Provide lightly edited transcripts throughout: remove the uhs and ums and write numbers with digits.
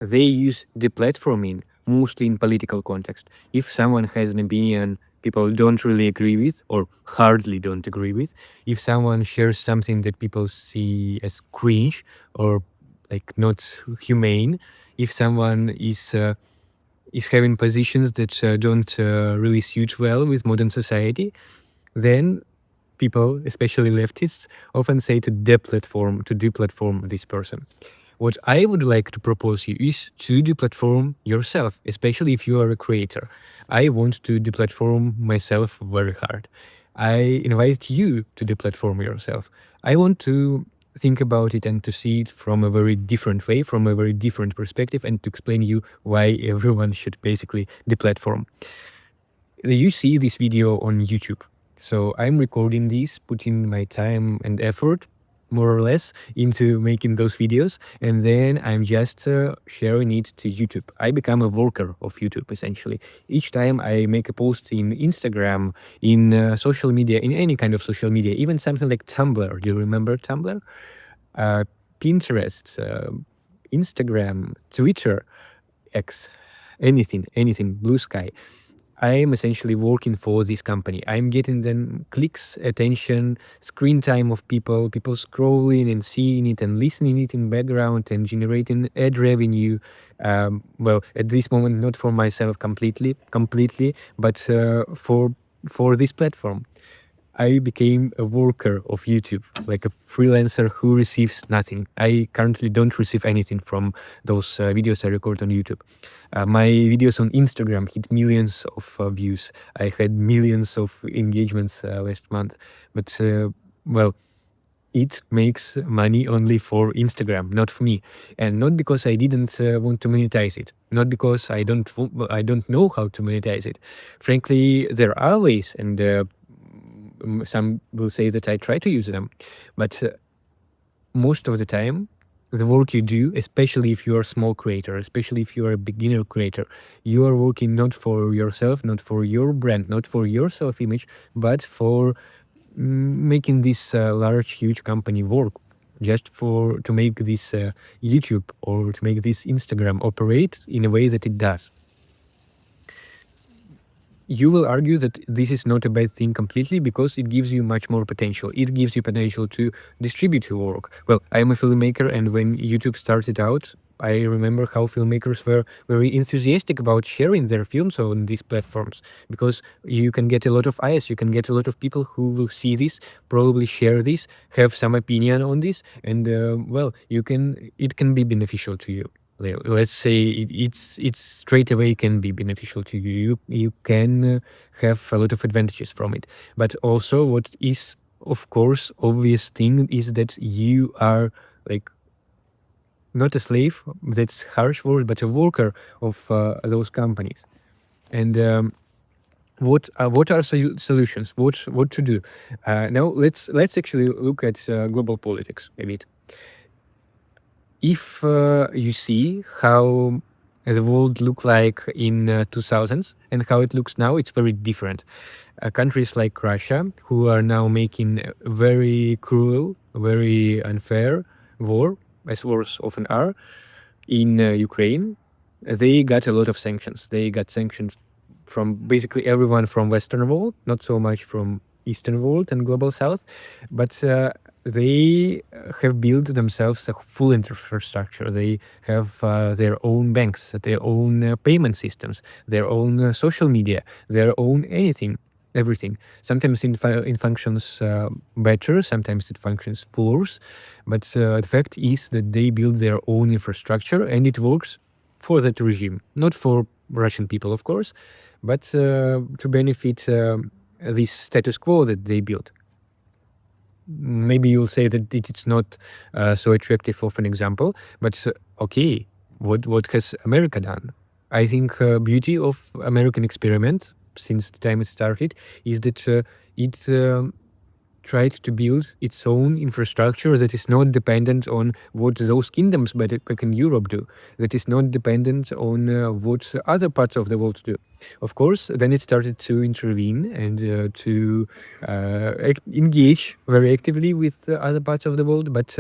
they use deplatforming mostly in political context. If someone has an opinion people don't really agree with or hardly don't agree with, if someone shares something that people see as cringe or like not humane, if someone is having positions that don't really suit well with modern society, then people, especially leftists, often say to deplatform this person. What I would like to propose you is to deplatform yourself, especially if you are a creator. I want to deplatform myself very hard. I invite you to deplatform yourself. I want to think about it and to see it from a very different way, from a very different perspective, and to explain you why everyone should basically deplatform. You see this video on YouTube. So I'm recording this, putting my time and effort, more or less, into making those videos, and then I'm just sharing it to YouTube. I become a worker of YouTube, essentially. Each time I make a post in Instagram, in social media, in any kind of social media, even something like Tumblr. Do you remember Tumblr? Uh, Pinterest, Instagram, Twitter, X, anything, Blue Sky. I am essentially working for this company. I'm getting them clicks, attention, screen time of people scrolling and seeing it and listening it in background and generating ad revenue. Well, at this moment, not for myself completely, but for this platform. I became a worker of YouTube, like a freelancer who receives nothing. I currently don't receive anything from those videos I record on YouTube. My videos on Instagram hit millions of views. I had millions of engagements last month. But, well, it makes money only for Instagram, not for me. And not because I didn't want to monetize it. Not because I don't know how to monetize it. Frankly, there are ways, and some will say that I try to use them, but most of the time, the work you do, especially if you are a small creator, especially if you are a beginner creator, you are working not for yourself, not for your brand, not for your self-image, but for making this large, huge company work, just for to make this YouTube or to make this Instagram operate in a way that it does. You will argue that this is not a bad thing completely because it gives you much more potential. It gives you potential to distribute your work. Well, I am a filmmaker, and when YouTube started out, I remember how filmmakers were very enthusiastic about sharing their films on these platforms because you can get a lot of eyes, you can get a lot of people who will see this, probably share this, have some opinion on this, and well, it can be beneficial to you. Let's say it's straight away can be beneficial to you. You can have a lot of advantages from it. But also what is, of course, obvious thing is that you are like not a slave, that's harsh word, but a worker of those companies. And what are solutions? What to do? Now let's actually look at global politics a bit. If you see how the world looked like in 2000s and how it looks now, it's very different. Countries like Russia, who are now making a very cruel, very unfair war, as wars often are, in Ukraine, they got a lot of sanctions. They got sanctions from basically everyone from Western world, not so much from Eastern world and global South, but they have built themselves a full infrastructure. They have their own banks, their own payment systems, their own social media, their own anything, everything. Sometimes it functions better, sometimes it functions worse, but the fact is that they build their own infrastructure and it works for that regime, not for Russian people, of course, but to benefit this status quo that they built. Maybe you'll say that it's not so attractive of an example, but okay, what has America done? I think beauty of American experiment since the time it started is that it tried to build its own infrastructure that is not dependent on what those kingdoms back in Europe do, that is not dependent on what other parts of the world do. Of course, then it started to intervene and to engage very actively with other parts of the world, but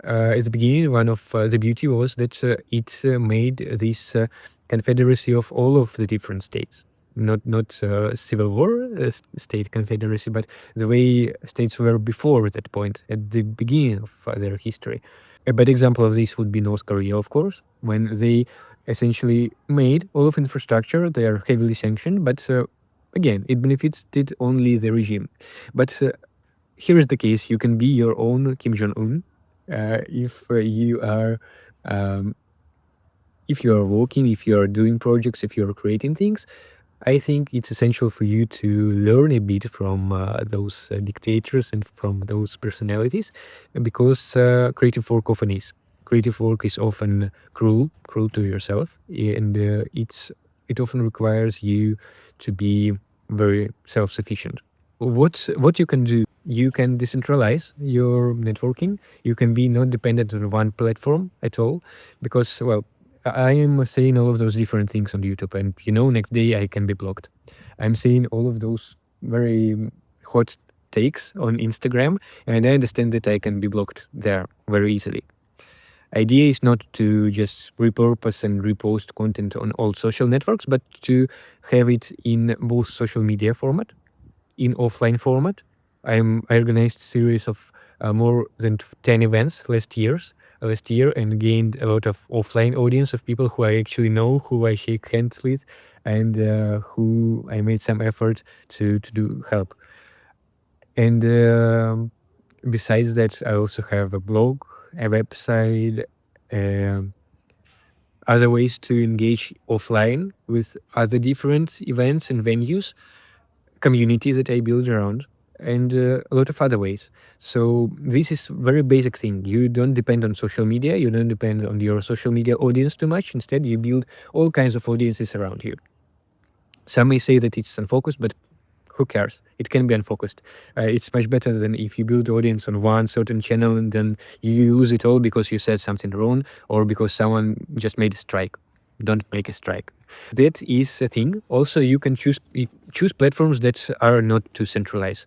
at the beginning, one of the beauty was that it made this confederacy of all of the different states. Not civil war state confederacy, but the way states were before that point, at the beginning of their history. A bad example of this would be North Korea, of course, when they essentially made all of infrastructure. They are heavily sanctioned, but again, it benefited only the regime. But here is the case: you can be your own Kim Jong Un um, if you are working, if you are doing projects, if you are creating things. I think it's essential for you to learn a bit from those dictators and from those personalities, because creative work often is. Creative work is often cruel to yourself, and it often requires you to be very self-sufficient. What you can do? You can decentralize your networking. You can be not dependent on one platform at all, because, well, I am saying all of those different things on YouTube, and next day I can be blocked. I'm saying all of those very hot takes on Instagram, and I understand that I can be blocked there very easily. Idea is not to just repurpose and repost content on all social networks, but to have it in both social media format, in offline format. I organized a series of more than 10 events last year, and gained a lot of offline audience of people who I actually know, who I shake hands with, and who I made some effort to do help. And besides that, I also have a blog, a website, other ways to engage offline with other different events and venues, communities that I build around, and a lot of other ways. So this is very basic thing. You don't depend on social media. You don't depend on your social media audience too much. Instead, you build all kinds of audiences around you. Some may say that it's unfocused, but who cares? It can be unfocused. It's much better than if you build audience on one certain channel and then you lose it all because you said something wrong or because someone just made a strike. Don't make a strike. That is a thing. Also, you can choose platforms that are not too centralized.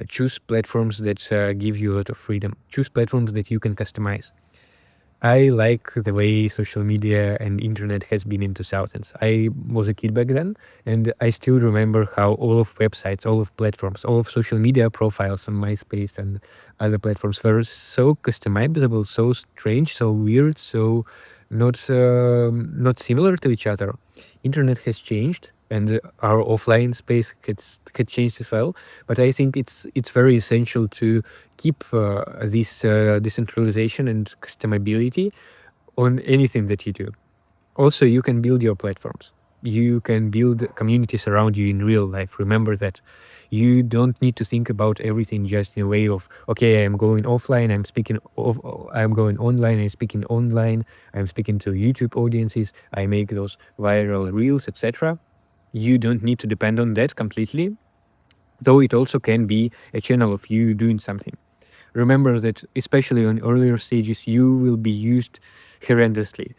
Choose platforms that give you a lot of freedom. Choose platforms that you can customize. I like the way social media and internet has been in 2000s. I was a kid back then, and I still remember how all of websites, all of platforms, all of social media profiles on MySpace and other platforms were so customizable, so strange, so weird, so not similar to each other. Internet has changed, and our offline space had changed as well. But I think it's very essential to keep this decentralization and customability on anything that you do. Also, you can build your platforms. You can build communities around you in real life. Remember that you don't need to think about everything just in a way of, okay, I'm going offline, I'm going online, I'm speaking online, I'm speaking to YouTube audiences, I make those viral reels, etc. You don't need to depend on that completely, though it also can be a channel of you doing something. Remember that, especially on earlier stages, you will be used horrendously.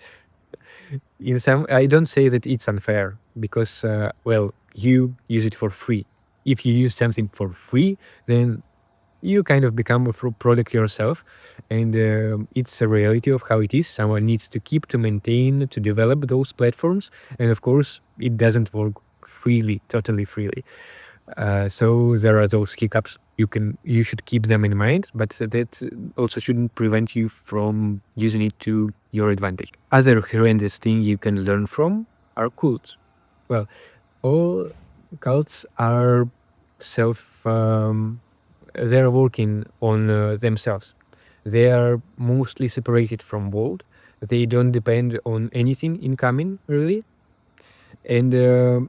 I don't say that it's unfair, because, well, you use it for free. If you use something for free, then you kind of become a product yourself, and it's a reality of how it is. Someone needs to keep, to maintain, to develop those platforms, and of course, it doesn't work totally freely. So there are those hiccups. You should keep them in mind, but that also shouldn't prevent you from using it to your advantage. Other horrendous thing you can learn from are cults. Well, all cults are they're working on themselves. They are mostly separated from world. They don't depend on anything incoming, really. And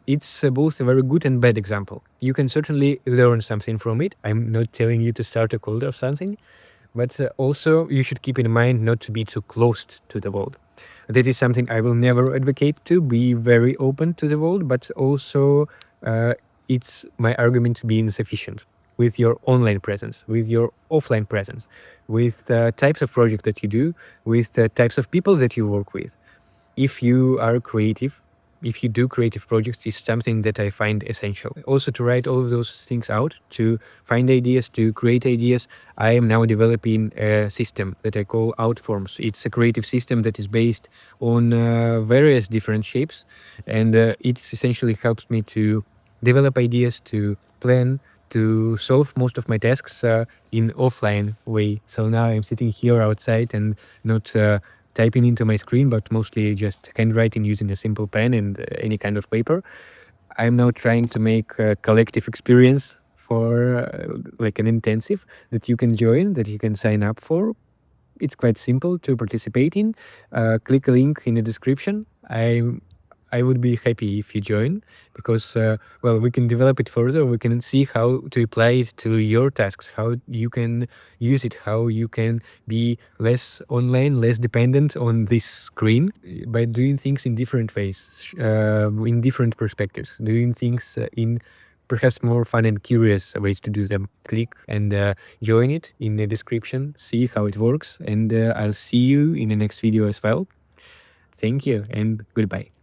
it's both a very good and bad example. You can certainly learn something from it. I'm not telling you to start a cult or something, but also you should keep in mind not to be too close to the world. That is something I will never advocate to be very open to the world, but also it's my argument to be insufficient with your online presence, with your offline presence, with types of projects that you do, with the types of people that you work with. If you are creative, if you do creative projects is something that I find essential. Also to write all of those things out, to find ideas, to create ideas. I am now developing a system that I call Outforms. It's a creative system that is based on various different shapes, and it essentially helps me to develop ideas, to plan, to solve most of my tasks in offline way. So now I'm sitting here outside and not typing into my screen, but mostly just handwriting using a simple pen and any kind of paper. I'm now trying to make a collective experience for like an intensive that you can join, that you can sign up for. It's quite simple to participate in. Click a link in the description. I would be happy if you join, because well, we can develop it further. We can see how to apply it to your tasks, how you can use it, how you can be less online, less dependent on this screen by doing things in different ways, in different perspectives, doing things in perhaps more fun and curious ways to do them. Click and join it in the description, see how it works, and I'll see you in the next video as well. Thank you and goodbye.